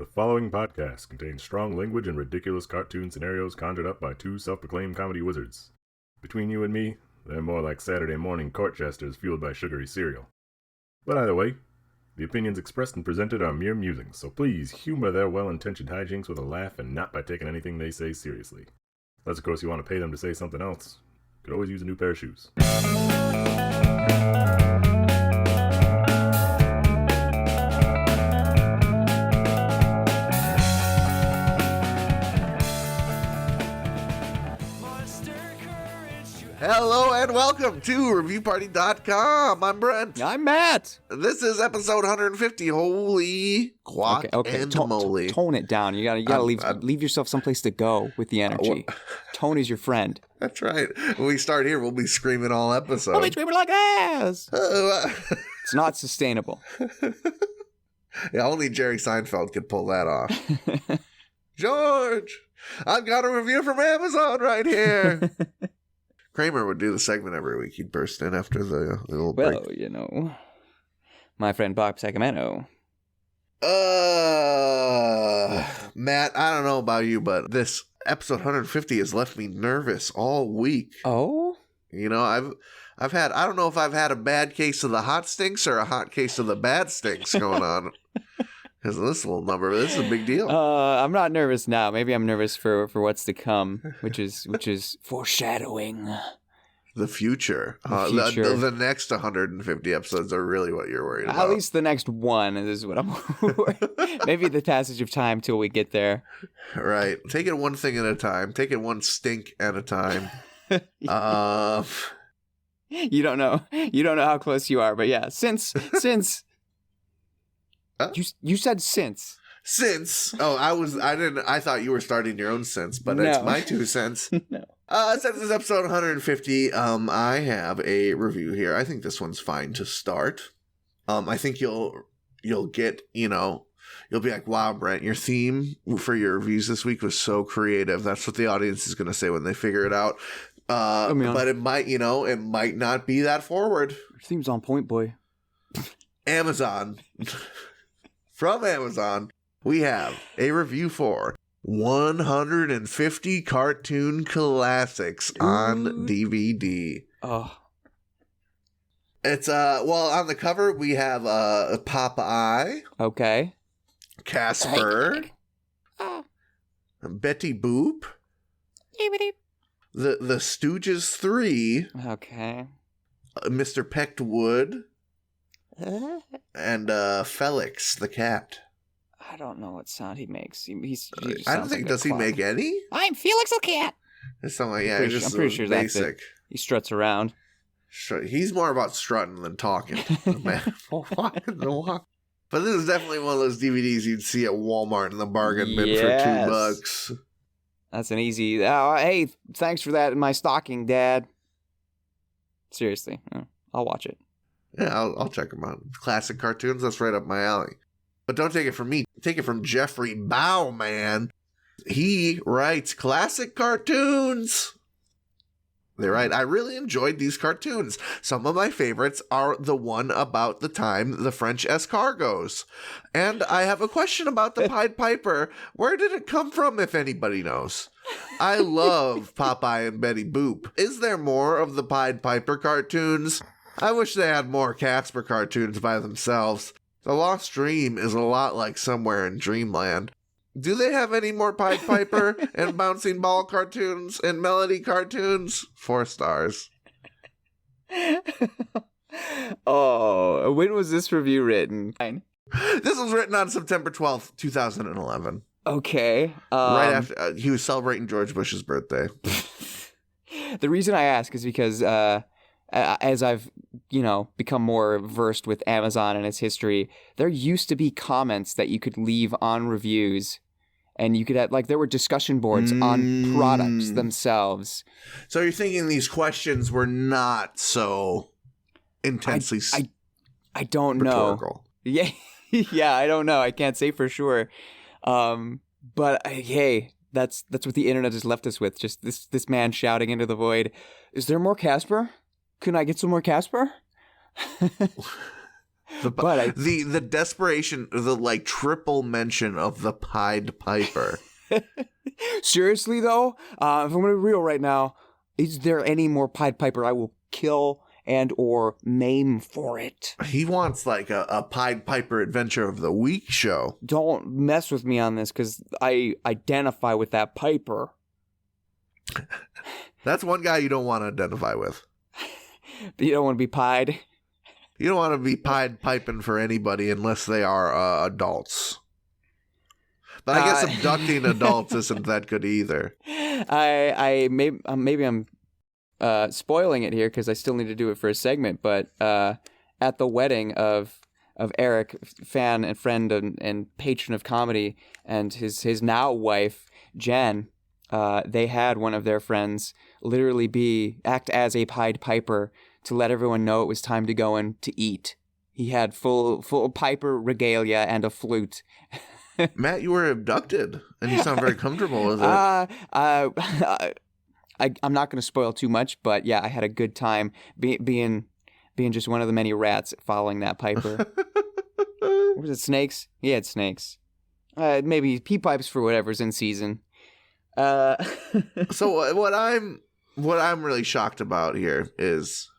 The following podcast contains strong language and ridiculous cartoon scenarios conjured up by two self-proclaimed comedy wizards. Between you and me, they're more like Saturday morning court jesters fueled by sugary cereal. But either way, the opinions expressed and presented are mere musings, so please humor their well-intentioned hijinks with a laugh and not by taking anything they say seriously. Unless, of course, you want to pay them to say something else. Could always use a new pair of shoes. Hello and welcome to reviewparty.com. I'm Brent. I'm Matt. This is episode 150. Holy guac and moly. Tone it down. You gotta leave yourself someplace to go with the energy. Tone is your friend. That's right. When we start here, we'll be screaming all episode. We'll be screaming like ass. It's not sustainable. Yeah, only Jerry Seinfeld could pull that off. George, I've got a review from Amazon right here. Kramer would do the segment every week. He'd burst in after the little break. Well, you know, my friend Bob Sacramento. Matt, I don't know about you, but this episode 150 has left me nervous all week. Oh? You know, I've had, I don't know if I've had a bad case of the hot stinks or a hot case of the bad stinks going on. Because of this little number, this is a big deal. I'm not nervous now. Maybe I'm nervous for what's to come, which is foreshadowing. The future. The next 150 episodes are really what you're worried about. At least the next one is what I'm worried. Maybe the passage of time till we get there. Right. Take it one thing at a time. Take it one stink at a time. You don't know how close you are, but yeah, since you said since. Since. Oh, I thought you were starting your own sense, but No. It's my 2 cents. No. Since this is episode 150, I have a review here. I think this one's fine to start. I think you'll get, you'll be like, wow, Brent, your theme for your reviews this week was so creative. That's what the audience is going to say when they figure it out. But it might, it might not be that forward. Your theme's on point, boy. Amazon. From Amazon, we have a review for 150 cartoon classics on DVD. Oh. It's, on the cover, we have Popeye. Okay. Casper. Betty Boop. The Stooges 3. Okay. Mr. Peckwood. And Felix the cat. I don't know what sound he makes. He I don't think, does he make any? I'm Felix the cat. It's something like, I'm pretty sure basic. that's it. He struts around. He's more about strutting than talking. Man. But this is definitely one of those DVDs you'd see at Walmart in the bargain bin for $2. That's an easy. Hey, thanks for that in my stocking, Dad. Seriously, I'll watch it. Yeah, I'll check them out. Classic cartoons, that's right up my alley. But don't take it from me. Take it from Jeffrey Bauman. He writes classic cartoons. They write, I really enjoyed these cartoons. Some of my favorites are the one about the time the French escargots. And I have a question about the Pied Piper. Where did it come from, if anybody knows? I love Popeye and Betty Boop. Is there more of the Pied Piper cartoons? I wish they had more Casper cartoons by themselves. The Lost Dream is a lot like Somewhere in Dreamland. Do they have any more Pied Piper and Bouncing Ball cartoons and Melody cartoons? 4 stars. Oh, when was this review written? This was written on September 12th, 2011. Okay. Right after he was celebrating George Bush's birthday. The reason I ask is because as I've, become more versed with Amazon and its history, there used to be comments that you could leave on reviews, and you could have, there were discussion boards on products themselves. So you're thinking these questions were not so intensely I don't rhetorical. know. Yeah, I don't know. I can't say for sure. But hey, that's what the internet has left us with. Just this man shouting into the void. Is there more Casper? Can I get some more Casper? The desperation, the like triple mention of the Pied Piper. Seriously, though, if I'm going to be real right now, is there any more Pied Piper I will kill and or maim for it? He wants like a Pied Piper Adventure of the Week show. Don't mess with me on this because I identify with that Piper. That's one guy you don't want to identify with. You don't want to be pied? You don't want to be Pied Piping for anybody unless they are adults. But I guess abducting adults isn't that good either. Maybe I'm spoiling it here because I still need to do it for a segment. But at the wedding of Eric, fan and friend and patron of comedy, and his now wife Jen, they had one of their friends literally act as a Pied Piper to let everyone know it was time to go in to eat. He had full Piper regalia and a flute. Matt, you were abducted, and you sound very comfortable with it. I'm not going to spoil too much, but yeah, I had a good time being just one of the many rats following that Piper. Was it snakes? He had snakes. Maybe pea pipes for whatever's in season. So what I'm really shocked about here is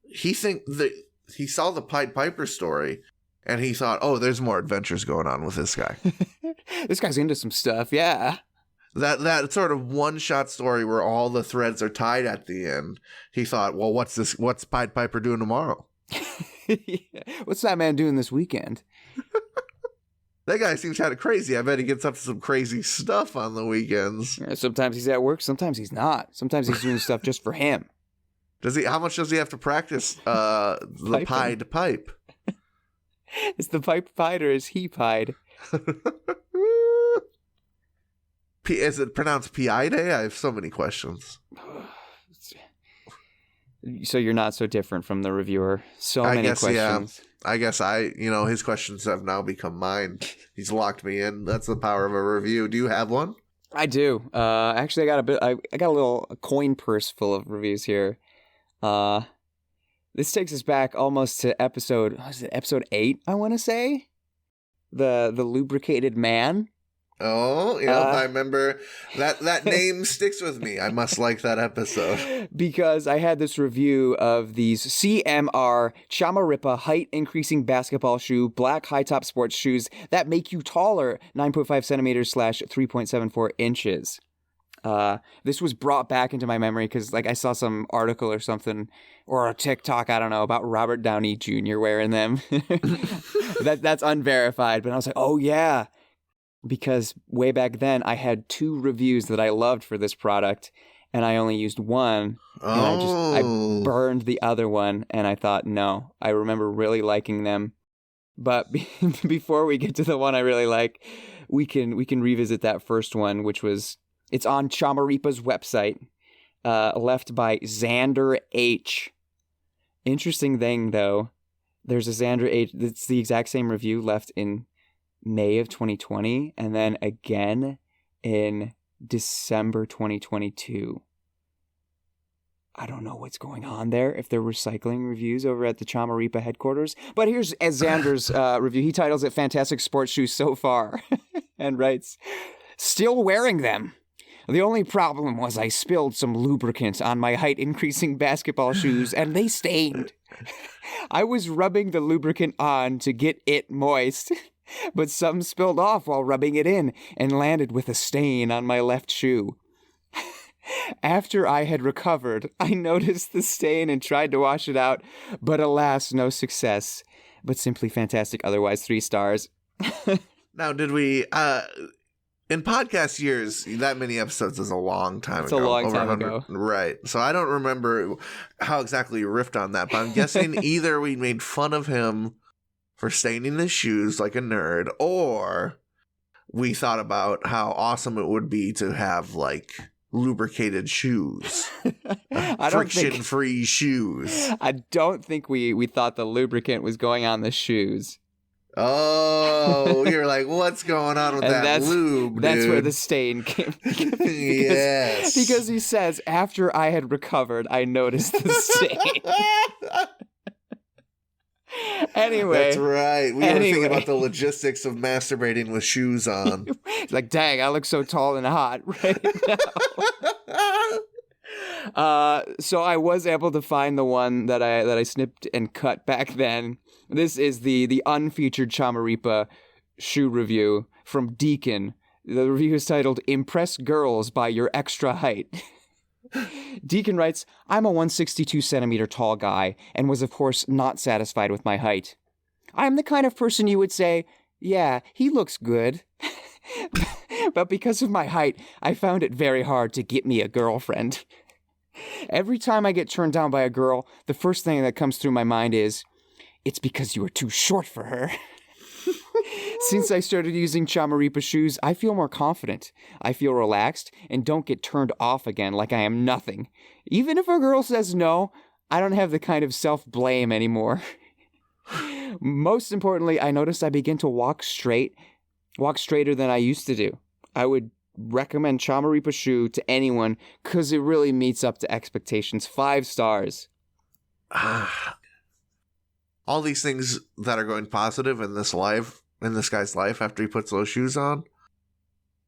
he saw the Pied Piper story and he thought, oh, there's more adventures going on with this guy. This guy's into some stuff, yeah. That sort of one-shot story where all the threads are tied at the end. He thought, well, what's Pied Piper doing tomorrow? What's that man doing this weekend? That guy seems kind of crazy. I bet he gets up to some crazy stuff on the weekends. Yeah, sometimes he's at work, sometimes he's not. Sometimes he's doing stuff just for him. How much does he have to practice the Pied Pipe? Is the pipe pied or is he pied? Is it pronounced Piede? I have so many questions. So you're not so different from the reviewer. Many questions. Yeah. I guess his questions have now become mine. He's locked me in. That's the power of a review. Do you have one? I do. Actually, I got a coin purse full of reviews here. This takes us back almost to episode 8, I want to say. The lubricated man. Oh, yeah, I remember that name sticks with me. I must like that episode. Because I had this review of these CMR Chamarippa height increasing basketball shoe, black high top sports shoes that make you taller 9.5 centimeters / 3.74 inches. This was brought back into my memory because I saw some article or something or a TikTok, I don't know, about Robert Downey Jr. wearing them. That's unverified, but I was like, oh yeah. Because way back then, I had 2 reviews that I loved for this product, and I only used one, and I burned the other one, and I thought, no, I remember really liking them. But before we get to the one I really like, we can revisit that first one, which was, it's on Chamarippa's website, left by Xander H. Interesting thing, though, there's a Xander H. It's the exact same review left in May of 2020 and then again in December 2022. I don't know what's going on there, if they're recycling reviews over at the Chamarippa headquarters. But here's Xander's review. He titles it Fantastic Sports Shoes So Far and writes, still wearing them. The only problem was I spilled some lubricant on my height-increasing basketball shoes, and they stained. I was rubbing the lubricant on to get it moist, but some spilled off while rubbing it in and landed with a stain on my left shoe. After I had recovered, I noticed the stain and tried to wash it out, but alas, no success. But simply fantastic otherwise, 3 stars. Now, did we... in podcast years, that many episodes is a long time ago. It's a long time ago. Right. So I don't remember how exactly you riffed on that, but I'm guessing either we made fun of him for staining his shoes like a nerd, or we thought about how awesome it would be to have, lubricated shoes. Friction-free shoes. I don't think we thought the lubricant was going on the shoes. Oh, you're like, what's going on with that lube, That's dude? where the stain came. Yes. Because he says, after I had recovered, I noticed the stain. Anyway. That's right. We were thinking about the logistics of masturbating with shoes on. It's like, dang, I look so tall and hot right now. So I was able to find the one that I snipped and cut back then. This is the unfeatured Chamaripa shoe review from Deacon. The review is titled, Impress Girls by Your Extra Height. Deacon writes, I'm a 162 centimeter tall guy and was of course not satisfied with my height. I am the kind of person you would say, yeah, he looks good. But because of my height, I found it very hard to get me a girlfriend. Every time I get turned down by a girl, the first thing that comes through my mind is, it's because you are too short for her. Since I started using Chamaripa shoes, I feel more confident. I feel relaxed and don't get turned off again like I am nothing. Even if a girl says no, I don't have the kind of self-blame anymore. Most importantly, I notice I begin to walk straighter than I used to do. I would recommend Chamaripa shoe to anyone because it really meets up to expectations. 5 stars. All these things that are going positive in this guy's life after he puts those shoes on,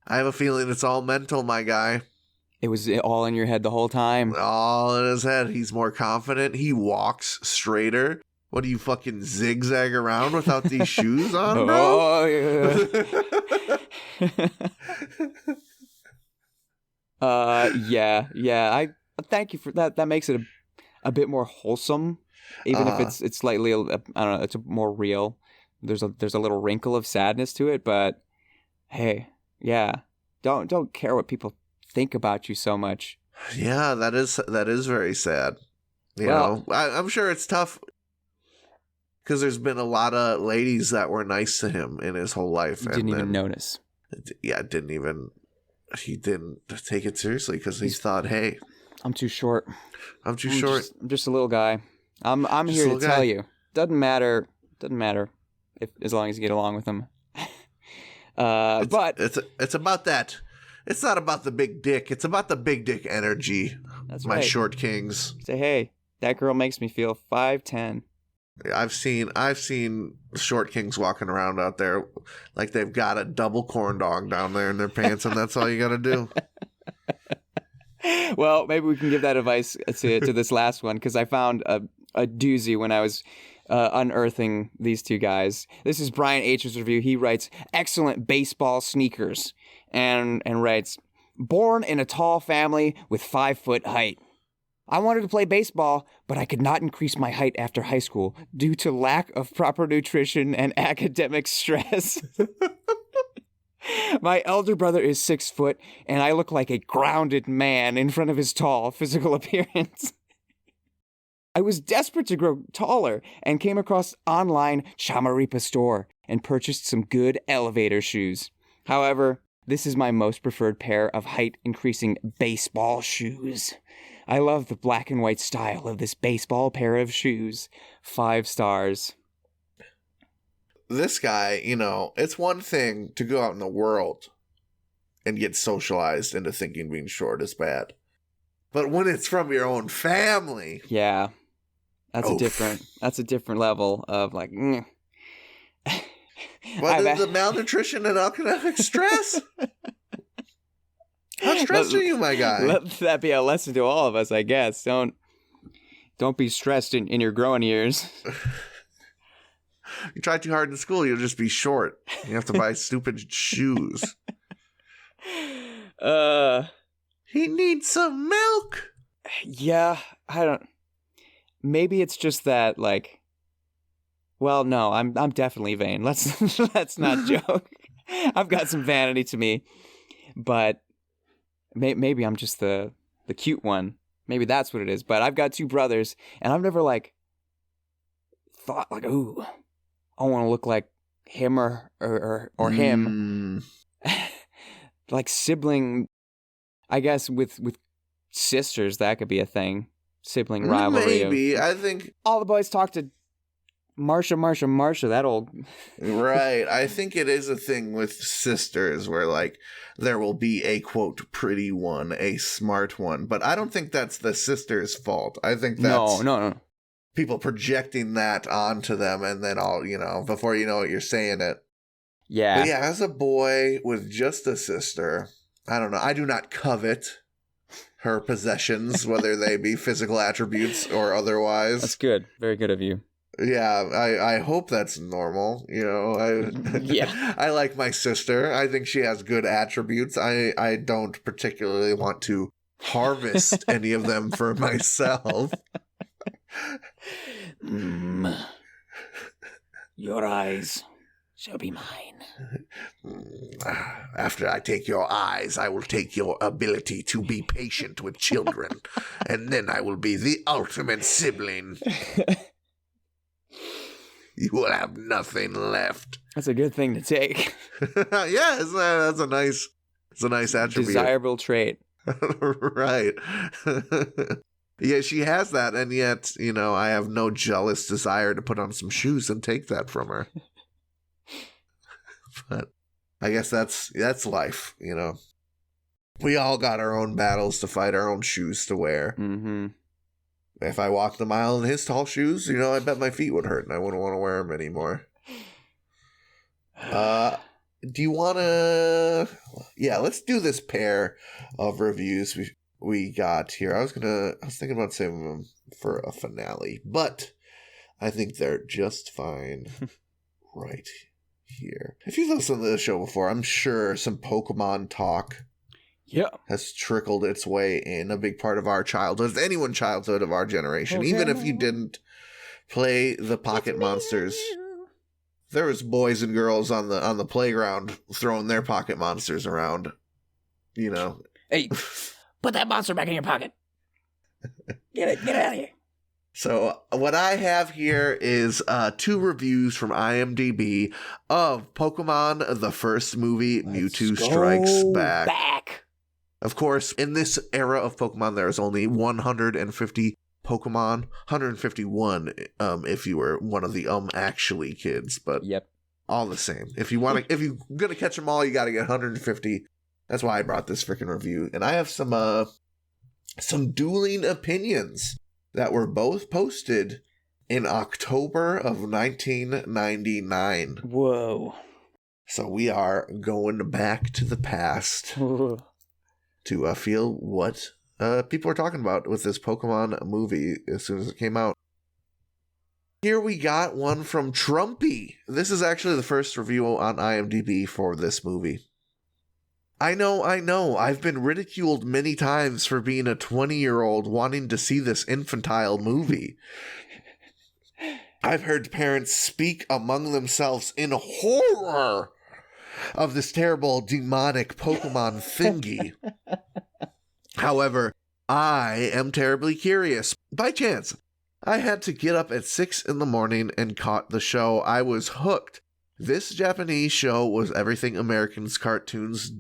I have a feeling it's all mental, my guy. It was all in your head the whole time. All in his head. He's more confident. He walks straighter. What, do you fucking zigzag around without these shoes on, bro? Oh, yeah. Yeah. I thank you for that. That makes it a bit more wholesome. Even if it's slightly, I don't know, it's more real. There's a little wrinkle of sadness to it, but hey, yeah, don't care what people think about you so much. Yeah, that is very sad. You know, I'm sure it's tough because there's been a lot of ladies that were nice to him in his whole life. Didn't even notice. Yeah, he didn't take it seriously because he thought, hey, I'm too short. I'm short. I'm just a little guy. I'm here to tell you. Doesn't matter if as long as you get along with him. But it's about that. It's not about the big dick. It's about the big dick energy. That's my right. Short kings. Say, hey, that girl makes me feel 5'10". I've seen short kings walking around out there like they've got a double corn dog down there in their pants, and that's all you got to do. Well, maybe we can give that advice to this last one, because I found a doozy when I was unearthing these two guys. This is Brian H's review. He writes, excellent baseball sneakers, and writes, born in a tall family with 5-foot height. I wanted to play baseball, but I could not increase my height after high school due to lack of proper nutrition and academic stress. My elder brother is 6 foot, and I look like a grounded man in front of his tall physical appearance. I was desperate to grow taller and came across online Chamaripa store and purchased some good elevator shoes. However, this is my most preferred pair of height-increasing baseball shoes. I love the black and white style of this baseball pair of shoes. 5 stars. This guy, you know, it's one thing to go out in the world and get socialized into thinking being short is bad. But when it's from your own family. Yeah. That's a different level of like, What is the malnutrition and economic stress? How stressed are you, my guy? Let that be a lesson to all of us, I guess. Don't be stressed in your growing years. You try too hard in school, you'll just be short. You have to buy stupid shoes. He needs some milk. Yeah, I don't. Maybe it's just that, like. Well, no, I'm definitely vain. Let's not joke. I've got some vanity to me, but maybe I'm just the cute one. Maybe that's what it is. But I've got 2 brothers, and I've never like thought like, ooh, I want to look like him or him. Like sibling, I guess with sisters that could be a thing. Sibling rivalry. Maybe I think all the boys talk to Marsha, that old. Right. I think it is a thing with sisters where, like, there will be a, quote, pretty one, a smart one. But I don't think that's the sister's fault. I think that's... No. people projecting that onto them, and then before you know it, you're saying it. Yeah. But yeah, as a boy with just a sister, I don't know. I do not covet her possessions, whether they be physical attributes or otherwise. That's good. Very good of you. Yeah, I hope that's normal. Yeah. I like my sister. I think she has good attributes. I don't particularly want to harvest any of them for myself. Your eyes shall be mine. After I take your eyes, I will take your ability to be patient with children, and then I will be the ultimate sibling. You will have nothing left. That's a good thing to take. Yeah, that's a nice attribute. Desirable trait. Right. Yeah, she has that, and yet, I have no jealous desire to put on some shoes and take that from her. But I guess that's life, We all got our own battles to fight, our own shoes to wear. Mm-hmm. If I walked a mile in his tall shoes, I bet my feet would hurt and I wouldn't want to wear them anymore. Do you want to... Yeah, let's do this pair of reviews we got here. I was thinking about saving them for a finale, but I think they're just fine right here. If you've listened to the show before, I'm sure some Pokemon talk has trickled its way in, a big part of our childhood, anyone's childhood of our generation. Okay. Even if you didn't play the Pocket Monsters, there was boys and girls on the playground throwing their Pocket Monsters around. Hey, put that monster back in your pocket. Get out of here. So what I have here is 2 reviews from IMDb of Pokemon, the first movie, Mewtwo Strikes Back. Of course, in this era of Pokemon, there's only 150 Pokemon, 151 if you were one of the actually kids, but all the same. If you're gonna catch them all, you got to get 150. That's why I brought this freaking review, and I have some dueling opinions that were both posted in October of 1999. Whoa! So we are going back to the past. To feel what people are talking about with this Pokemon movie as soon as it came out. Here we got one from Trumpy. This is actually the first review on IMDb for this movie. I know. I've been ridiculed many times for being a 20-year-old wanting to see this infantile movie. I've heard parents speak among themselves in horror of this terrible demonic Pokemon thingy. However, I am terribly curious. By chance, I had to get up at 6 a.m. and caught the show. I was hooked. This Japanese show was everything Americans' cartoons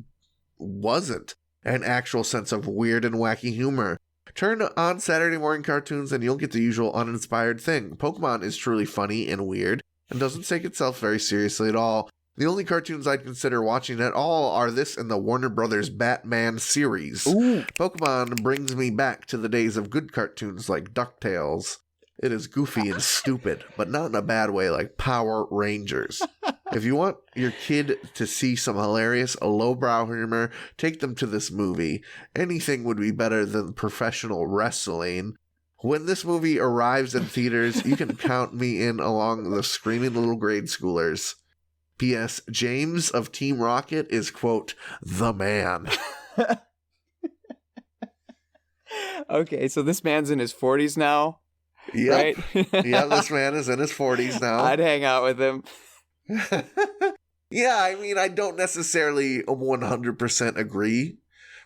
wasn't. An actual sense of weird and wacky humor. Turn on Saturday morning cartoons and you'll get the usual uninspired thing. Pokemon is truly funny and weird and doesn't take itself very seriously at all. The only cartoons I'd consider watching at all are this and the Warner Brothers Batman series. Ooh. Pokemon brings me back to the days of good cartoons like DuckTales. It is goofy and stupid, but not in a bad way like Power Rangers. If you want your kid to see some hilarious, lowbrow humor, take them to this movie. Anything would be better than professional wrestling. When this movie arrives in theaters, you can count me in along the screaming little grade schoolers. P.S. James of Team Rocket is, quote, the man. Okay, so this man's in his 40s now, yep. right? Yeah, this man is in his 40s now. I'd hang out with him. Yeah, I mean, I don't necessarily 100% agree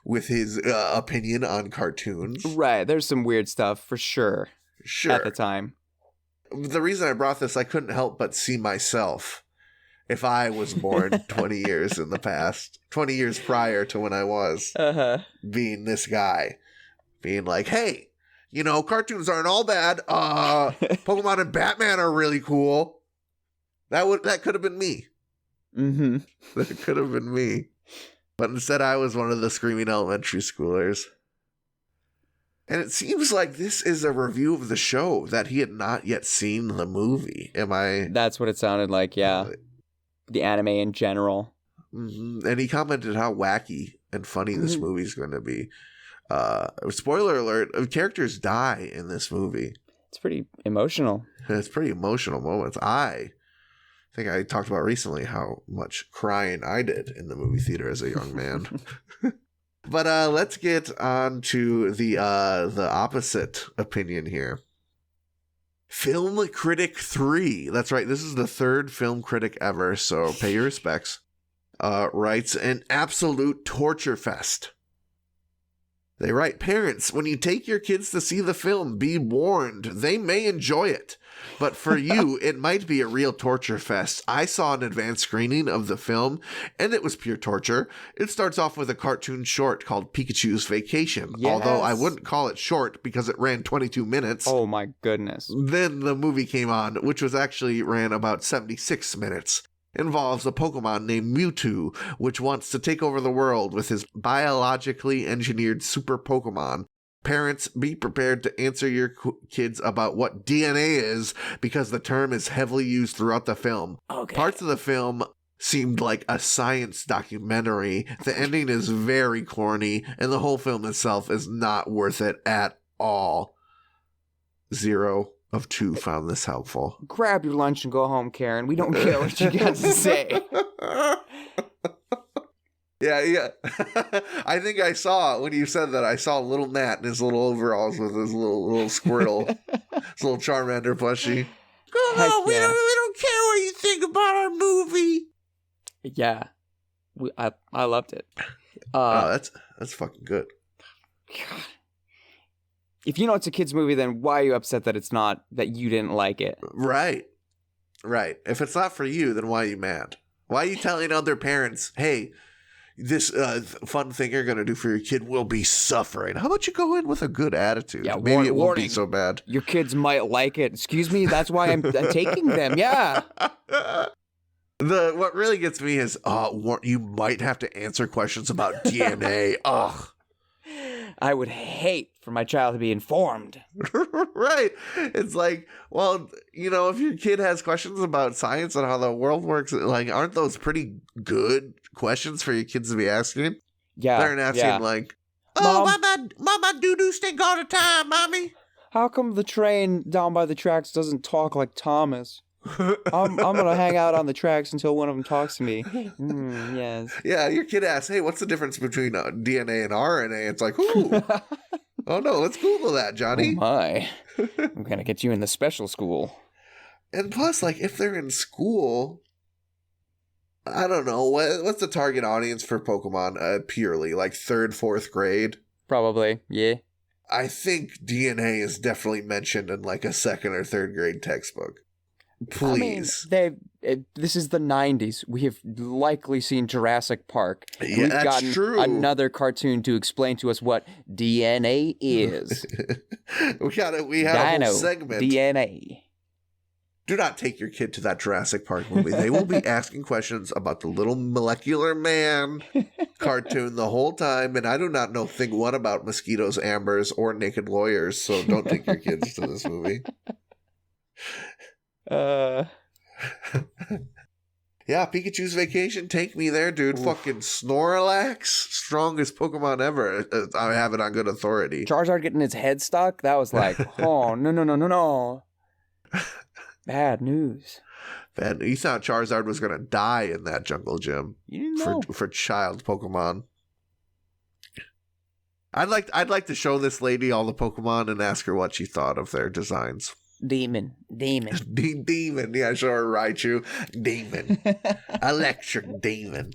with his opinion on cartoons. Right, there's some weird stuff, for sure. Sure. At the time. The reason I brought this, I couldn't help but see myself. If I was born 20 years in the past, 20 years prior to when I was, being this guy, being like, hey, cartoons aren't all bad. Pokemon and Batman are really cool. That could have been me. Mm-hmm. That could have been me. But instead I was one of the screaming elementary schoolers. And it seems like this is a review of the show, that he had not yet seen the movie. Am I? That's what it sounded like, yeah. The anime in general. Mm-hmm. And he commented how wacky and funny this movie's going to be. Spoiler alert, characters die in this movie. It's pretty emotional. It's pretty emotional moments. I think I talked about recently how much crying I did in the movie theater as a young man. But let's get on to the opposite opinion here. Film Critic 3. That's right. This is the third film critic ever, so pay your respects. Writes, an absolute torture fest. They write, parents, when you take your kids to see the film, be warned, they may enjoy it. But for you, it might be a real torture fest. I saw an advanced screening of the film, and it was pure torture. It starts off with a cartoon short called Pikachu's Vacation, although I wouldn't call it short because it ran 22 minutes. Oh my goodness. Then the movie came on, which was actually ran about 76 minutes. Involves a Pokemon named Mewtwo, which wants to take over the world with his biologically engineered super Pokemon. Parents, be prepared to answer your kids about what DNA is, because the term is heavily used throughout the film. Okay. Parts of the film seemed like a science documentary. The ending is very corny, and the whole film itself is not worth it at all. 0 of 2 found this helpful. Grab your lunch and go home, Karen. We don't care what you got to say. Yeah. I think I saw, when you said that, I saw little Nat in his little overalls with his little Squirtle, his little Charmander plushie. Come on, we don't care what you think about our movie. Yeah. I loved it. That's fucking good. God. If you know it's a kid's movie, then why are you upset that it's not, that you didn't like it? Right. If it's not for you, then why are you mad? Why are you telling other parents, hey, this fun thing you're going to do for your kid will be suffering? How about you go in with a good attitude? Yeah, maybe it won't be so bad. Your kids might like it. Excuse me, that's why I'm taking them, yeah. What really gets me is, you might have to answer questions about DNA. Ugh. I would hate for my child to be informed. Right. It's like, well, if your kid has questions about science and how the world works, like, aren't those pretty good questions for your kids to be asking? Yeah. They're asking like, Mama doo-doo stink all the time, Mommy. How come the train down by the tracks doesn't talk like Thomas? I'm gonna hang out on the tracks until one of them talks to me. Yes. Yeah, your kid asks, hey, what's the difference between DNA and RNA? It's like, ooh. Oh no, let's Google that, Johnny. Oh my. I'm gonna get you in the special school. And plus, like, if they're in school, I don't know, what's the target audience for Pokemon purely? Like 3rd, 4th grade? Probably, yeah. I think DNA is definitely mentioned in like a 2nd or 3rd grade textbook. Please. I mean, this is the 90s. We have likely seen Jurassic Park. Yeah, we've that's gotten true. Another cartoon to explain to us what DNA is. we had a whole segment. DNA. Do not take your kid to that Jurassic Park movie. They will be asking questions about the little molecular man cartoon the whole time, and I do not know thing one about mosquitoes, ambers, or naked lawyers, so don't take your kids to this movie. Yeah, Pikachu's Vacation, take me there, dude. Oof. Fucking Snorlax, strongest Pokemon ever. I have it on good authority. Charizard getting his head stuck, that was like, oh, no. Bad news. You thought Charizard was going to die in that jungle gym. You didn't know. For child Pokemon. I'd like to show this lady all the Pokemon and ask her what she thought of their designs. Demon. Demon. Yeah, show her Raichu. Demon. Electric demon.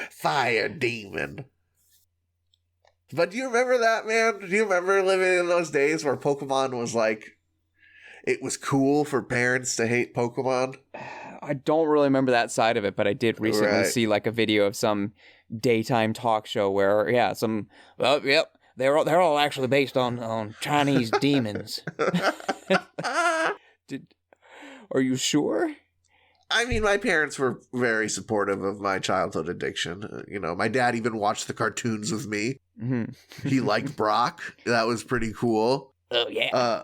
Fire demon. But do you remember that, man? Do you remember living in those days where Pokemon was like, it was cool for parents to hate Pokemon? I don't really remember that side of it, but I did recently see like a video of some daytime talk show where, they're all actually based on Chinese demons. Are you sure? I mean, my parents were very supportive of my childhood addiction. My dad even watched the cartoons with me. He liked Brock. That was pretty cool. Oh, yeah.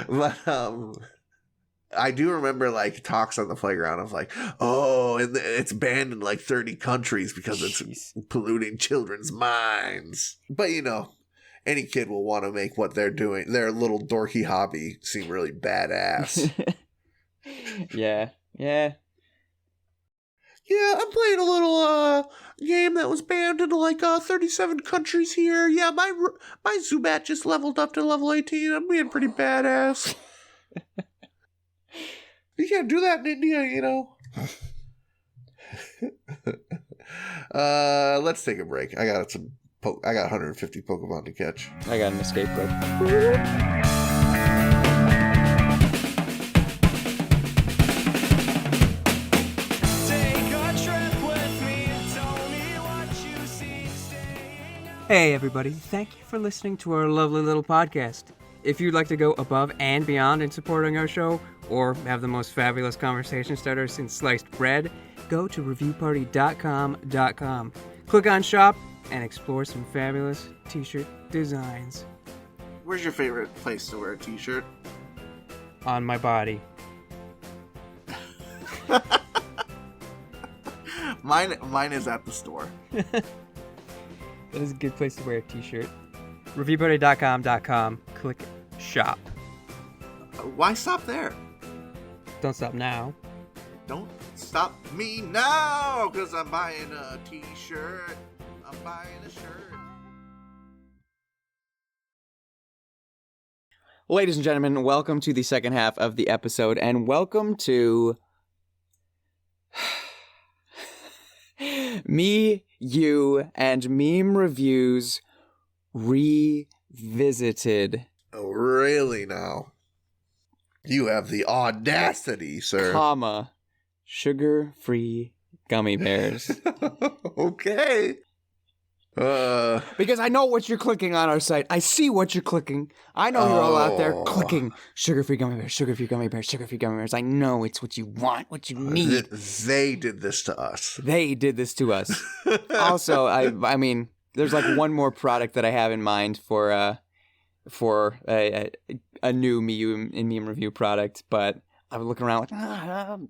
But I do remember like talks on the playground of like, oh, and it's banned in like 30 countries because it's polluting children's minds. But you know, any kid will want to make what they're doing, their little dorky hobby, seem really badass. Yeah. Yeah, I'm playing a little game that was banned in like 37 countries here. Yeah, my Zubat just leveled up to level 18. I'm being pretty badass. You can't do that in India, you know. Let's take a break. I got 150 Pokemon to catch. I got an escape rope. Hey everybody, thank you for listening to our lovely little podcast. If you'd like to go above and beyond in supporting our show, or have the most fabulous conversation starter since sliced bread, go to reviewparty.com. Click on shop and explore some fabulous t-shirt designs. Where's your favorite place to wear a t-shirt? On my body. Mine is at the store. That is a good place to wear a t-shirt. Reviewparty.com. Click shop. Why stop there? Don't stop now. Don't stop me now, because I'm buying a t-shirt. I'm buying a shirt. Ladies and gentlemen, welcome to the second half of the episode, and welcome to Me, You, and Meme Reviews Revisited. Oh, really now? You have the audacity, sir. Comma, sugar-free gummy bears. Okay. Because I know what you're clicking on our site. I see what you're clicking. I know you're all out there clicking sugar-free gummy bears, sugar-free gummy bears, sugar-free gummy bears. I know it's what you want, what you need. They did this to us. They did this to us. Also, I mean, there's like one more product that I have in mind for a new Me and Meme Review product, but I was looking around like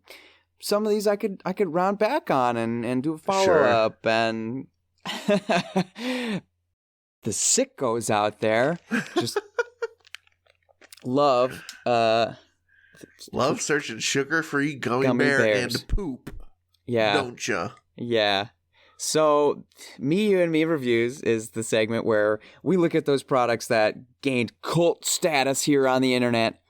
some of these I could round back on and do a follow-up. Sure. And the sickos out there just love searching sugar-free gummy bear bears and poop. Yeah. Don't ya? Yeah. So, Me, You, and Me Reviews is the segment where we look at those products that gained cult status here on the internet,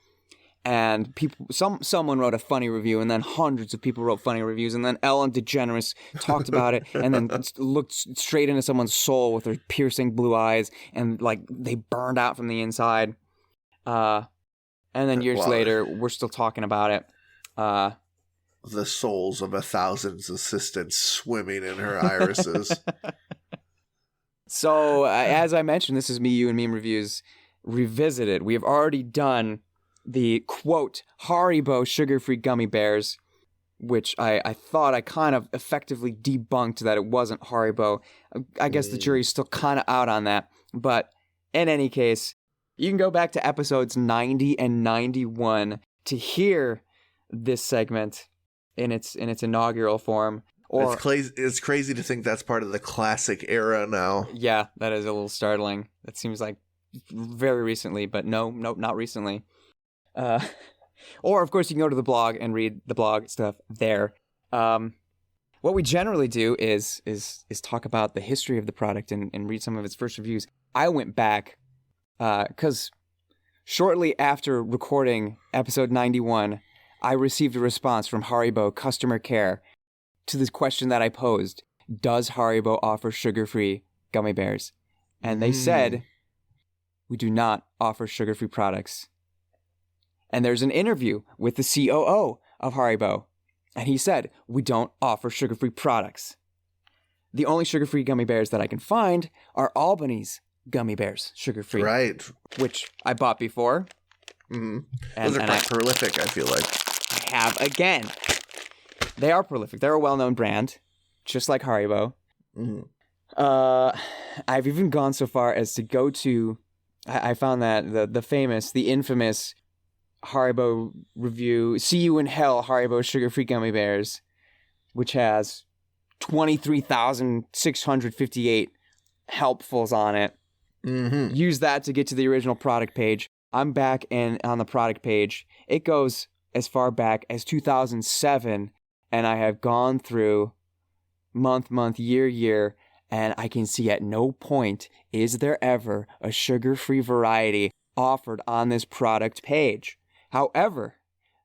and someone wrote a funny review, and then hundreds of people wrote funny reviews, and then Ellen DeGeneres talked about it, and then looked straight into someone's soul with her piercing blue eyes, and like they burned out from the inside. And then years later, we're still talking about it. The souls of 1,000 assistants swimming in her irises. So, as I mentioned, this is Me, You, and Meme Reviews Revisited. We have already done the, quote, Haribo sugar-free gummy bears, which I thought I kind of effectively debunked that it wasn't Haribo. I guess the jury's still kind of out on that. But in any case, you can go back to episodes 90 and 91 to hear this segment in its inaugural form. Or it's crazy to think that's part of the classic era now. Yeah, that is a little startling. That seems like very recently, but nope, not recently. Or of course you can go to the blog and read the blog stuff there. What we generally do is talk about the history of the product and read some of its first reviews. I went back because shortly after recording episode 91, I received a response from Haribo customer care to this question that I posed: does Haribo offer sugar-free gummy bears? And they said, we do not offer sugar-free products. And there's an interview with the COO of Haribo, and he said, we don't offer sugar-free products. The only sugar-free gummy bears that I can find are Albany's gummy bears, sugar-free. Right. Which I bought before. Mm-hmm. Those are quite prolific, I feel like. I have again. They are prolific. They're a well-known brand, just like Haribo. Mm-hmm. I've even gone so far as to go to. I found that the infamous Haribo review, "See You in Hell" Haribo sugar-free gummy bears, which has 23,658 helpfuls on it. Mm-hmm. Use that to get to the original product page. I'm back on the product page. It goes as far back as 2007, and I have gone through month, year, and I can see at no point is there ever a sugar-free variety offered on this product page. However,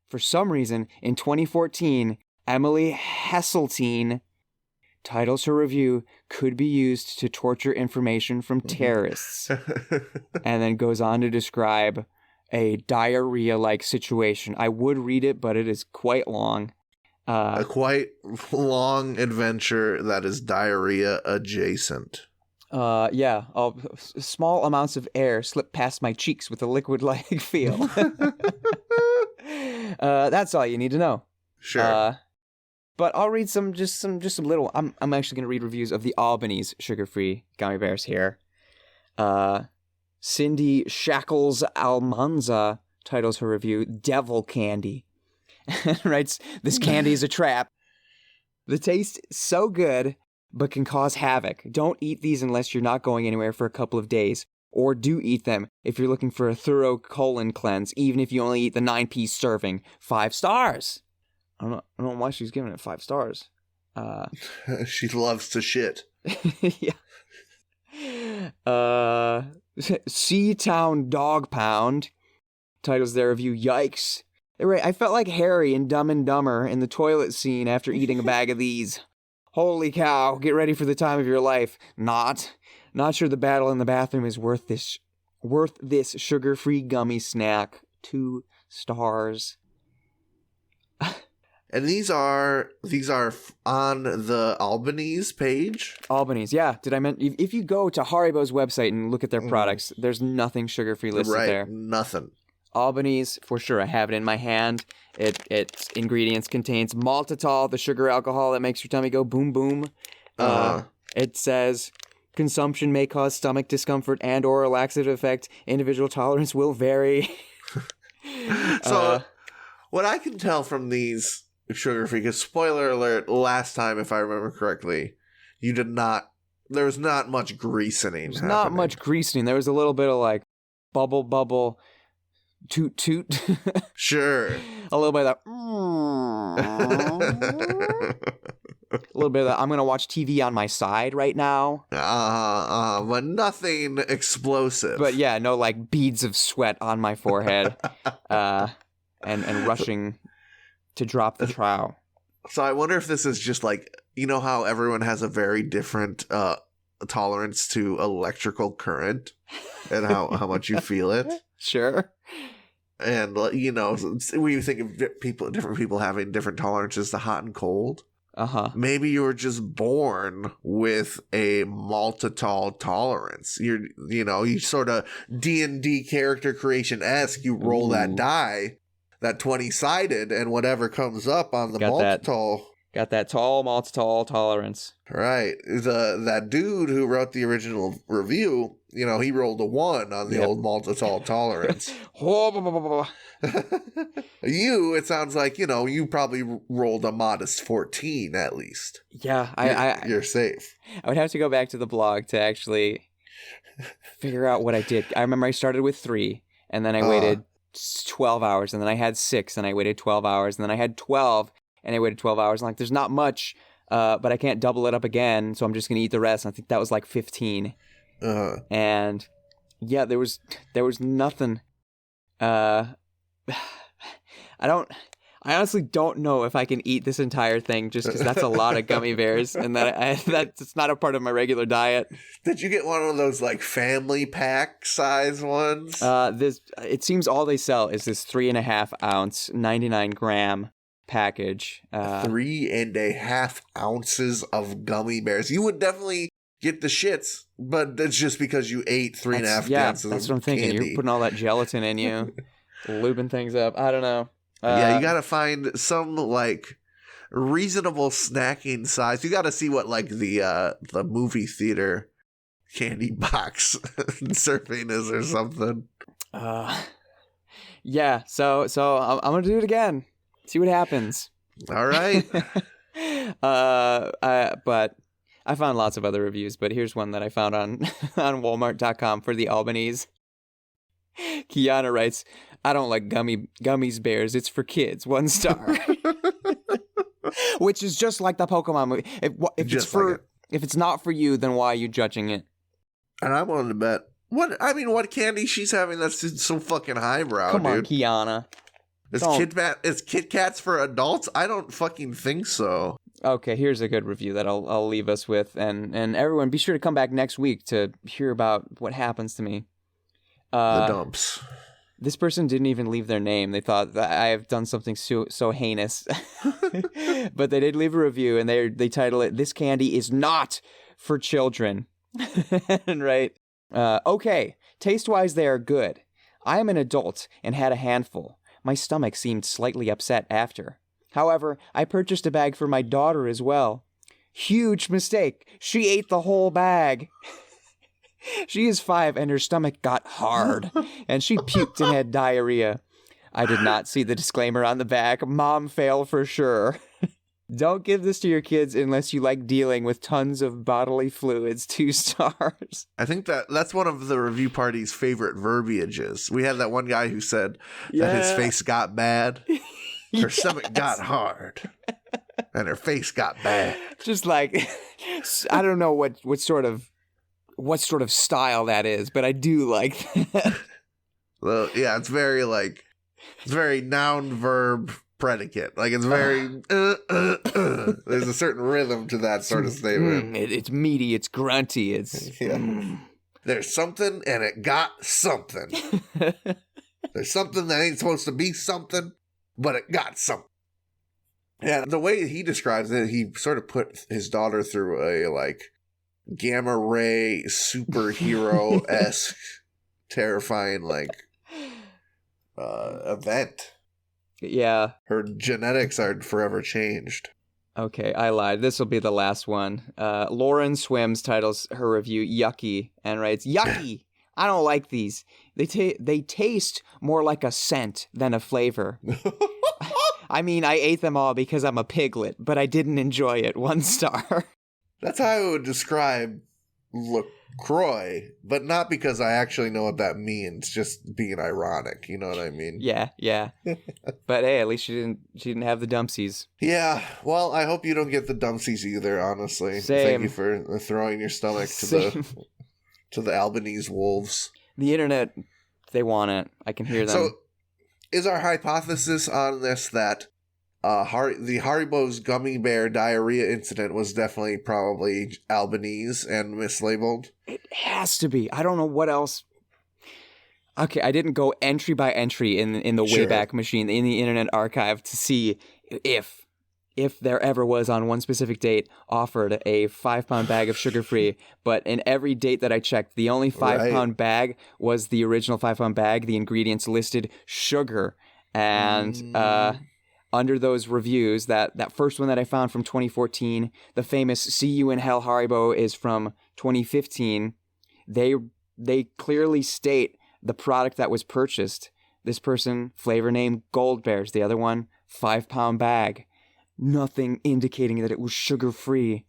for some reason, in 2014, Emily Hesseltine titles her review, "Could be used to torture information from terrorists," and then goes on to describe a diarrhea-like situation. I would read it, but it is quite long. A quite long adventure that is diarrhea adjacent. Yeah, small amounts of air slip past my cheeks with a liquid-like feel. That's all you need to know. Sure. But I'll read just some little. I'm actually going to read reviews of the Albany's sugar-free gummy bears here. Cindy Shackles Almanza titles her review "Devil Candy." Writes, "This candy is a trap. The taste is so good, but can cause havoc. Don't eat these unless you're not going anywhere for a couple of days. Or do eat them if you're looking for a thorough colon cleanse, even if you only eat the 9-piece serving. 5 stars. I don't know why she's giving it 5 stars. She loves to shit. Yeah. Seatown Dog Pound titles their review, "Yikes. I felt like Harry in Dumb and Dumber in the toilet scene after eating a bag of these. Holy cow, get ready for the time of your life. Not sure the battle in the bathroom is worth this sugar-free gummy snack. 2 stars." And these are on the Albany's page? Albany's, yeah. Did I mention? If you go to Haribo's website and look at their products, there's nothing sugar-free listed there. Right, nothing. Albany's, for sure. I have it in my hand. Its ingredients contains maltitol, the sugar alcohol that makes your tummy go boom boom. It says consumption may cause stomach discomfort and or a laxative effect. Individual tolerance will vary. So what I can tell from these sugar-free, because spoiler alert, last time, if I remember correctly, there was not much greasening. There's not much greasening. There was a little bit of like bubble, toot toot. Sure. A little bit of that. A little bit of that. I'm gonna watch TV on my side right now. But nothing explosive. But yeah, no like beads of sweat on my forehead, and rushing to drop the trowel. So I wonder if this is just like, you know how everyone has a very different tolerance to electrical current and how much you feel it. Sure. And, you know, we think of different people having different tolerances to hot and cold. Uh-huh. Maybe you were just born with a maltitol tolerance. You sort of D&D character creation-esque. You roll that die, that 20-sided, and whatever comes up on the maltitol. Got that tall maltitol tolerance. Right. That dude who wrote the original review, you know, he rolled a 1 on the old maltitol tolerance. You, it sounds like, you know, you probably rolled a modest 14 at least. Yeah, you're safe. I would have to go back to the blog to actually figure out what I did. I remember I started with 3, and then I waited 12 hours, and then I had 6, and I waited 12 hours, and then I had 12, and I waited 12 hours. And like, there's not much, but I can't double it up again, so I'm just gonna eat the rest. And I think that was like 15. And yeah, there was nothing. I honestly don't know if I can eat this entire thing, just because that's a lot of gummy bears, and that's not a part of my regular diet. Did you get one of those like family pack size ones? It seems all they sell is this 3.5 ounce, 99 gram package. 3.5 ounces of gummy bears. You would definitely get the shits, but that's just because you ate 3.5 ounces. That's what I'm thinking. Candy. You're putting all that gelatin in you, lubing things up. I don't know. Yeah, you gotta find some like reasonable snacking size. You got to see what like the movie theater candy box serving is or something. Yeah. So I'm gonna do it again. See what happens. All right. But I found lots of other reviews, but here's one that I found on Walmart.com for the Albanese. Kiana writes, "I don't like gummies bears. It's for kids. 1 star." Which is just like the Pokemon movie. If it's not for you, then why are you judging it? And I'm willing to bet. What candy she's having that's so fucking highbrow, Come on, dude. Kiana. Is Kit Kats for adults? I don't fucking think so. Okay, here's a good review that I'll leave us with, and everyone be sure to come back next week to hear about what happens to me. The dumps. This person didn't even leave their name. They thought that I have done something so heinous, but they did leave a review, and they title it "This candy is not for children." Right? Okay, taste-wise, they are good. I am an adult and had a handful. My stomach seemed slightly upset after. However, I purchased a bag for my daughter as well. Huge mistake. She ate the whole bag. She is 5 and her stomach got hard, and she puked and had diarrhea. I did not see the disclaimer on the back. Mom fail for sure. Don't give this to your kids unless you like dealing with tons of bodily fluids. 2 stars. I think that's one of the review party's favorite verbiages. We had that one guy who said that his face got bad. Her stomach got hard. And her face got bad. Just like, I don't know what sort of style that is, but I do like that. Well, yeah, it's very noun, verb, predicate. Like it's very there's a certain rhythm to that sort of statement. It's meaty, it's grunty, it's There's something and it got something. There's something that ain't supposed to be something, but it got something. Yeah, the way he describes it, he sort of put his daughter through a gamma ray superhero-esque terrifying event. Yeah. Her genetics are forever changed. Okay, I lied. This will be the last one. Lauren Swims titles her review "Yucky" and writes, "Yucky! I don't like these. They taste more like a scent than a flavor. I mean, I ate them all because I'm a piglet, but I didn't enjoy it. 1 star. That's how I would describe LaCroix, but not because I actually know what that means, just being ironic, you know what I mean? Yeah. But hey, at least she didn't have the dumpsies. Yeah, well, I hope you don't get the dumpsies either, honestly. Same. Thank you for throwing your stomach to the Albanese wolves. The internet, they want it. I can hear them. So, is our hypothesis on this that the Haribo's gummy bear diarrhea incident was definitely probably Albanese and mislabeled? It has to be. I don't know what else. Okay, I didn't go entry by entry in the Wayback Machine, in the Internet Archive, to see if there ever was on one specific date offered a 5-pound bag of sugar-free, but in every date that I checked, the only 5-pound bag was the original 5-pound bag. The ingredients listed sugar. And under those reviews, that first one that I found from 2014, the famous "See You in Hell Haribo" is from 2015. They clearly state the product that was purchased. This person, flavor name Gold Bears. The other one, 5-pound bag. Nothing indicating that it was sugar-free.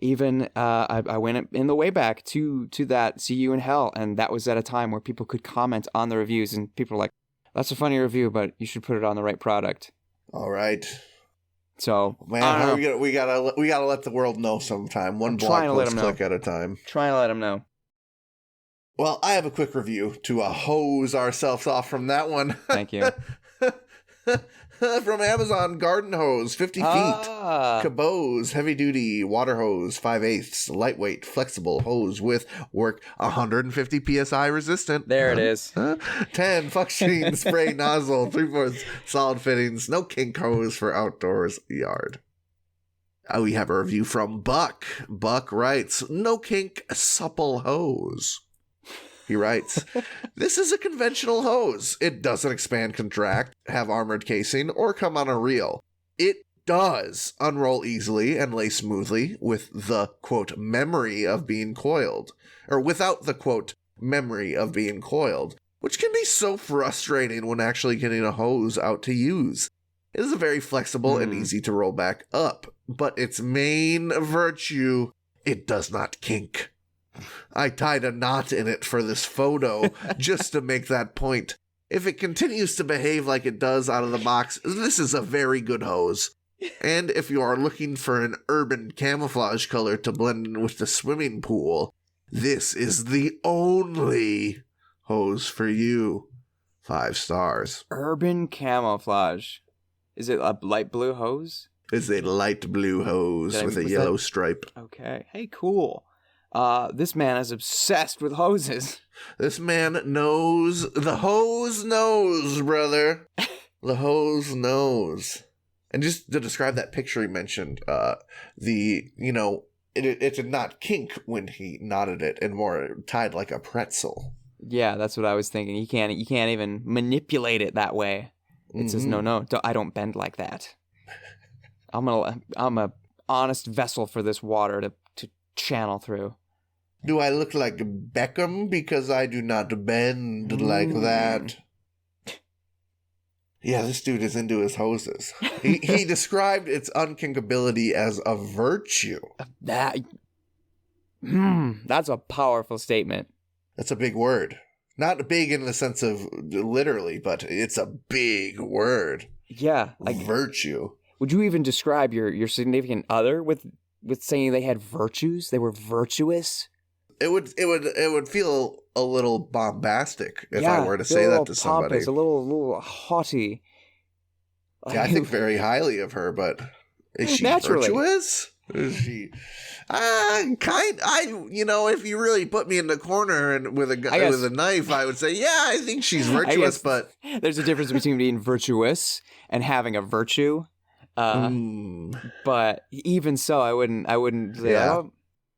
Even I went in the way back to that "See You in Hell," and that was at a time where people could comment on the reviews, and people were like, "That's a funny review, but you should put it on the right product." All right. So, man, we gotta let the world know sometime. One blog post click at a time. Trying to let them know. Well, I have a quick review to hose ourselves off from that one. Thank you. From Amazon, garden hose, 50 feet. Cabose, heavy duty water hose, 5/8, lightweight, flexible hose with work 150 psi resistant. There it is. 10 functioning spray nozzle, 3/4 solid fittings, no kink hose for outdoors yard. We have a review from Buck. Buck writes, "No kink, supple hose." He writes, "This is a conventional hose. It doesn't expand, contract, have armored casing, or come on a reel. It does unroll easily and lay smoothly with the, quote, memory of being coiled. Or without the, quote, memory of being coiled, which can be so frustrating when actually getting a hose out to use. It is a very flexible and easy to roll back up, but its main virtue, it does not kink. I tied a knot in it for this photo just to make that point. If it continues to behave like it does out of the box, this is a very good hose. And if you are looking for an urban camouflage color to blend in with the swimming pool, this is the only hose for you. 5 stars. Urban camouflage. Is it a light blue hose? It's a light blue hose with a yellow stripe. Okay. Hey, cool. This man is obsessed with hoses. This man knows. The hose knows, brother. The hose knows. And just to describe that picture he mentioned, it did not kink when he knotted it, and more tied like a pretzel. Yeah, that's what I was thinking. You can't even manipulate it that way. It says, no, I don't bend like that. I'm a honest vessel for this water to channel through. Do I look like Beckham because I do not bend like that? Yeah, this dude is into his hoses. He described its unkinkability as a virtue. That's a powerful statement. That's a big word. Not big in the sense of literally, but it's a big word. Yeah. Like virtue. Would you even describe your significant other with saying they had virtues? They were virtuous? It would feel a little bombastic if I were to say that to somebody. Pompous, a little haughty. Yeah, I think very highly of her, but is she virtuous? Is she? If you really put me in the corner and with a knife, I would say, yeah, I think she's virtuous. But there's a difference between being virtuous and having a virtue. But even so, I wouldn't say,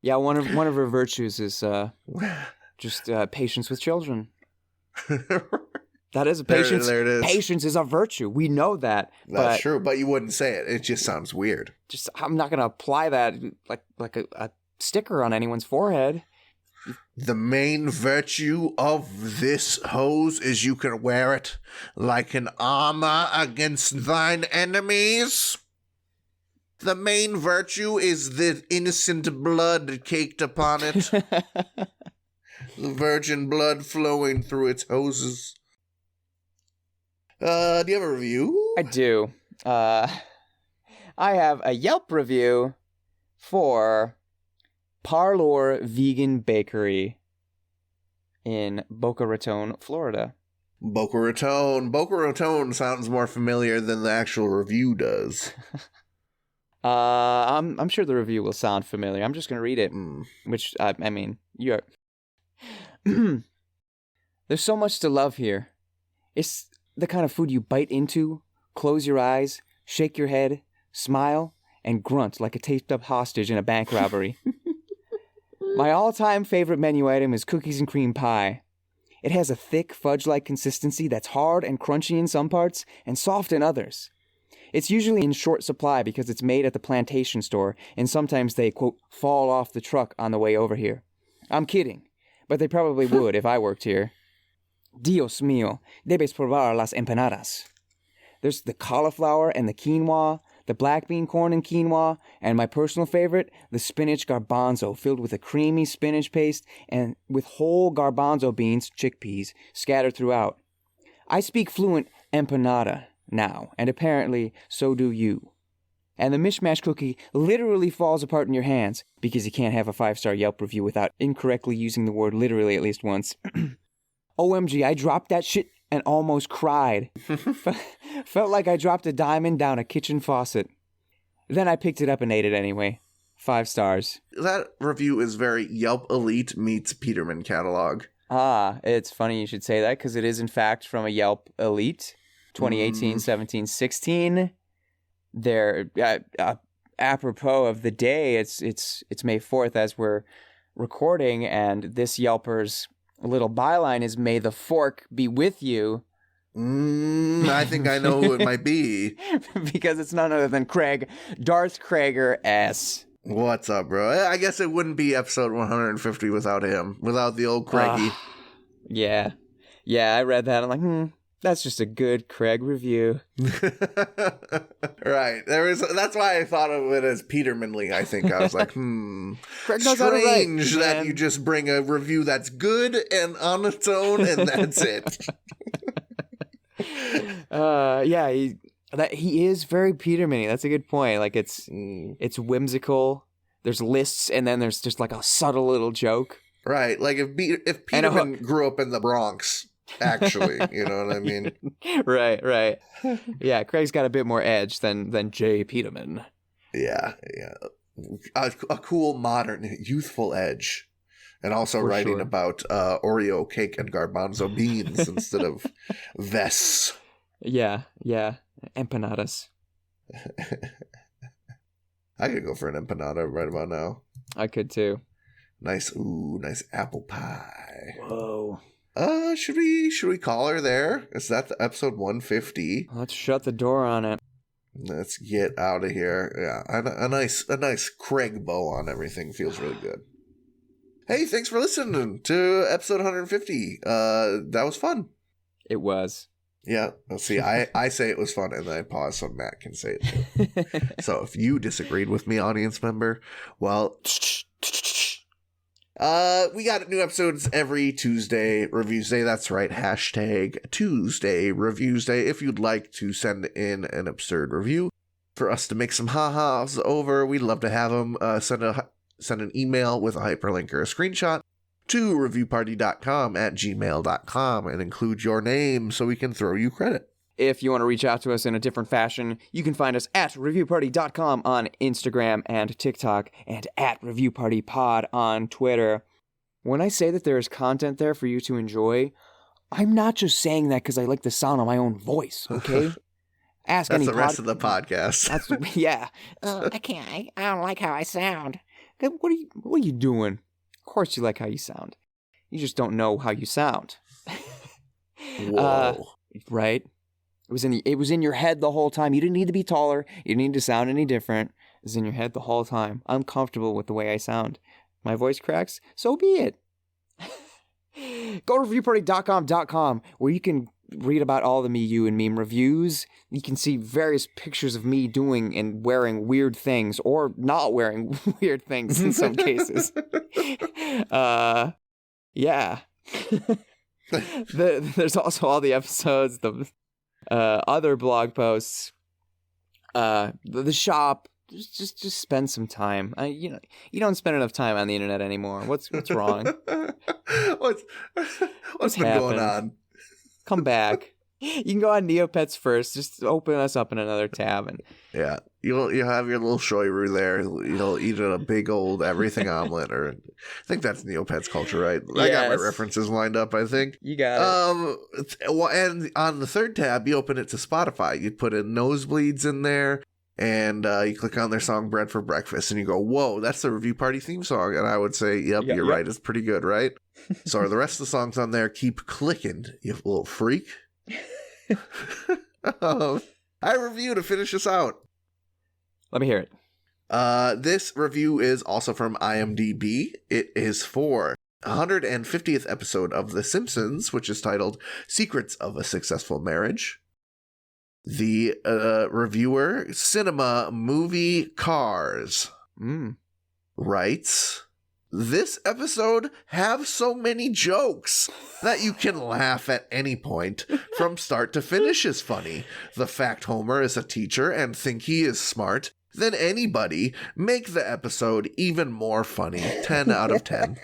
one of her virtues is just patience with children. That is a patience. There it is. Patience is a virtue. We know that. That's true, but you wouldn't say it. It just sounds weird. I'm not going to apply that like a sticker on anyone's forehead. The main virtue of this hose is you can wear it like an armor against thine enemies. The main virtue is the innocent blood caked upon it. The virgin blood flowing through its hoses. Do you have a review? I do. I have a Yelp review for Parlor Vegan Bakery in Boca Raton, Florida. Boca Raton. Boca Raton sounds more familiar than the actual review does. I'm sure the review will sound familiar. I'm just gonna read it. Which you're. There's so much to love here. It's the kind of food you bite into, close your eyes, shake your head, smile, and grunt like a taped-up hostage in a bank robbery. My all-time favorite menu item is cookies and cream pie. It has a thick, fudge-like consistency that's hard and crunchy in some parts and soft in others. It's usually in short supply because it's made at the plantation store, and sometimes they, quote, fall off the truck on the way over here. I'm kidding, but they probably would if I worked here. Dios mío, debes probar las empanadas. There's the cauliflower and the quinoa, the black bean corn and quinoa, and my personal favorite, the spinach garbanzo filled with a creamy spinach paste and with whole garbanzo beans, chickpeas, scattered throughout. I speak fluent empanada now, and apparently so do you. And the mishmash cookie literally falls apart in your hands because you can't have a 5-star Yelp review without incorrectly using the word literally at least once. OMG, I dropped that shit and almost cried. Felt like I dropped a diamond down a kitchen faucet. Then I picked it up and ate it anyway. 5 stars. That review is very Yelp Elite meets Peterman catalog. It's funny you should say that because it is in fact from a Yelp Elite 2018, 17, 16. They're apropos of the day. It's May 4th as we're recording, and this Yelper's little byline is "May the fork be with you." I think I know who it might be. Because it's none other than Craig, Darth Krager S. What's up, bro? I guess it wouldn't be episode 150 without him, without the old Craigie. Yeah. Yeah, I read that. I'm like, that's just a good Craig review. Right. That's why I thought of it as Petermanly, I think. I was like, Craig knows how to write, strange that you just bring a review that's good and on its own, and that's it. Yeah, he is very Peterman-y. That's a good point. Like it's whimsical. There's lists, and then there's just like a subtle little joke. Right. Like if Peterman grew up in the Bronx, actually, you know what I mean? Right. Yeah, Craig's got a bit more edge than Jay Peterman. Yeah. A cool, modern, youthful edge. And also writing about Oreo cake and garbanzo beans instead of vests. Yeah. Empanadas. I could go for an empanada right about now. I could too. Nice apple pie. Whoa. Should we call her there? Is that the episode 150? Let's shut the door on it. Let's get out of here. Yeah, a nice Craig bow on everything feels really good. Hey, thanks for listening to episode 150. That was fun. It was. Yeah. Let's see. I say it was fun, and then I pause so Matt can say it too. So if you disagreed with me, audience member, well, we got new episodes every Tuesday, Reviews Day. That's right. # Tuesday Reviews Day. If you'd like to send in an absurd review for us to make some ha-has over, we'd love to have them. Send an email with a hyperlink or a screenshot to reviewparty.com@gmail.com and include your name so we can throw you credit. If you want to reach out to us in a different fashion, you can find us at reviewparty.com on Instagram and TikTok and at reviewpartypod on Twitter. When I say that there is content there for you to enjoy, I'm not just saying that because I like the sound of my own voice, okay? Ask That's any the rest of the podcast. Yeah. I don't like how I sound. What are you doing? Of course you like how you sound. You just don't know how you sound. Whoa. Right? It was in your head the whole time. You didn't need to be taller. You didn't need to sound any different. It was in your head the whole time. I'm comfortable with the way I sound. My voice cracks, so be it. Go to reviewparty.com, where you can read about all the Me, You, and Meme reviews. You can see various pictures of me doing and wearing weird things, or not wearing weird things in some cases. Yeah. There's also all the episodes, the other blog posts, the shop. Just spend some time. You don't spend enough time on the internet anymore. What's wrong? What's been going on? Come back. You can go on Neopets first. Just open us up in another tab, and yeah, you'll have your little shoyru there. You'll eat a big old everything omelet, or I think that's Neopets culture, right? Yes. I got my references lined up. I think you got it. And on the third tab, you open it to Spotify. You put in Nosebleeds in there. And you click on their song Bread for Breakfast, and you go, whoa, that's the Review Party theme song. And I would say, yep, you're right. It's pretty good, right? So are the rest of the songs on there. Keep clicking, you little freak. I review to finish this out. Let me hear it. This review is also from IMDb. It is for 150th episode of The Simpsons, which is titled Secrets of a Successful Marriage. The reviewer, Cinema Movie Cars, writes, this episode have so many jokes that you can laugh at any point from start to finish is funny. The fact Homer is a teacher and think he is smart than anybody make the episode even more funny. 10 out of 10.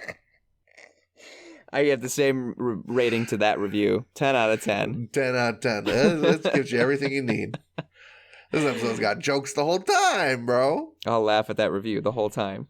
I have the same rating to that review. 10 out of 10. 10 out of 10. That gives you everything you need. This episode's got jokes the whole time, bro. I'll laugh at that review the whole time.